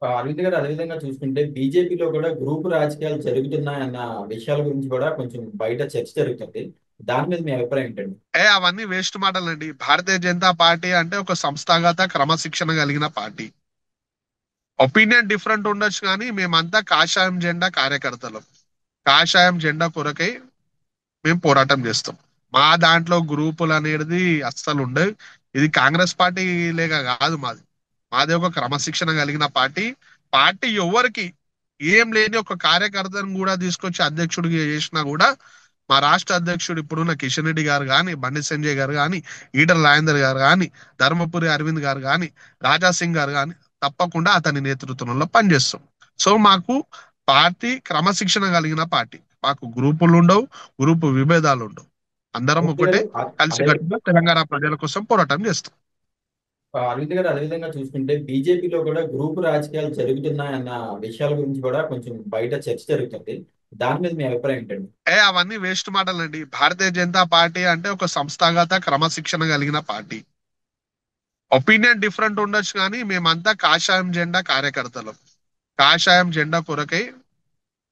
అరవింద్ గారు అదే విధంగా చూసుకుంటే బీజేపీలో కూడా గ్రూప్ రాజకీయాలు జరుగుతున్నాయన్న విషయాల గురించి కూడా కొంచెం బయట చర్చ జరుగుతుంది. దాని మీద మీ అభిప్రాయం ఏంటండి? అవన్నీ వేస్ట్ మాటలండి. భారతీయ జనతా పార్టీ అంటే ఒక సంస్థాగత క్రమశిక్షణ కలిగిన పార్టీ. ఒపీనియన్ డిఫరెంట్ ఉండొచ్చు కానీ మేమంతా కాషాయం జెండా కార్యకర్తలం. కాషాయం జెండా కొరకై మేము పోరాటం చేస్తాం. మా దాంట్లో గ్రూపులు అనేది అస్సలు ఉండవు. ఇది కాంగ్రెస్ పార్టీ లేక కాదు మాది. మాది ఒక క్రమశిక్షణ కలిగిన పార్టీ. పార్టీ ఎవరికి ఏం లేని ఒక కార్యకర్తను కూడా తీసుకొచ్చి అధ్యక్షుడిగా చేసినా కూడా మా రాష్ట్ర అధ్యక్షుడు ఇప్పుడున్న కిషన్ రెడ్డి గారు కానీ, బండి సంజయ్ గారు కానీ, ఈటల రాజేందర్ గారు కానీ, ధర్మపురి అరవింద్ గారు కానీ, రాజా సింగ్ గారు కానీ తప్పకుండా అతని నేతృత్వంలో పనిచేస్తాం. సో మాకు పార్టీ క్రమశిక్షణ కలిగిన పార్టీ. మాకు గ్రూపులు ఉండవు, గ్రూపు విభేదాలు ఉండవు. అందరం మూర్తి ఒకటే గారు అదే కలిసికట్టుగా తెలంగాణ ప్రజల కోసం పోరాటం చేస్తాం. అరవింద్ గారు అదే విధంగా చూసుకుంటే బీజేపీలో కూడా గ్రూప్ రాజకీయాలు జరుగుతున్నాయన్న విషయాల గురించి కూడా కొంచెం బయట చర్చ జరుగుతుంది. దాని మీద మీ అభిప్రాయం ఏంటండి? అవన్నీ వేస్ట్ మాటలండి. భారతీయ జనతా పార్టీ అంటే ఒక సంస్థాగత క్రమశిక్షణ కలిగిన పార్టీ. ఒపీనియన్ డిఫరెంట్ ఉండొచ్చు కానీ మేమంతా కాషాయం జెండా కార్యకర్తలం. కాషాయం జెండా కొరకై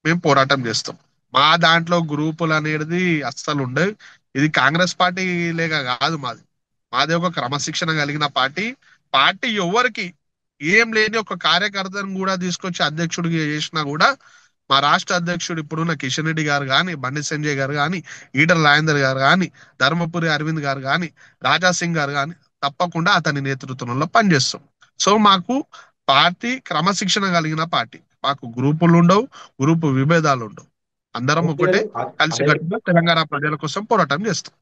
మేము పోరాటం చేస్తాం. మా దాంట్లో గ్రూపులు అనేది అస్సలు ఉండవు. ఇది కాంగ్రెస్ పార్టీ లేక కాదు మాది. మాది ఒక క్రమశిక్షణ కలిగిన పార్టీ. పార్టీ ఎవరికి ఏం లేని ఒక కార్యకర్తను కూడా తీసుకొచ్చి అధ్యక్షుడిగా చేసినా కూడా మా రాష్ట్ర అధ్యక్షుడు ఇప్పుడున్న కిషన్ రెడ్డి గారు కానీ, బండి సంజయ్ గారు కానీ, ఈటల రాజేందర్ గారు కానీ, ధర్మపురి అరవింద్ గారు కానీ, రాజా సింగ్ గారు కానీ తప్పకుండా అతని నేతృత్వంలో పనిచేస్తాం. సో మాకు పార్టీ క్రమశిక్షణ కలిగిన పార్టీ. మాకు గ్రూపులు ఉండవు, గ్రూపు విభేదాలు ఉండవు. అందరం మూర్తి ఒకటే గారు కలిసికట్టుగా తెలంగాణ ప్రజల కోసం పోరాటం చేస్తాం.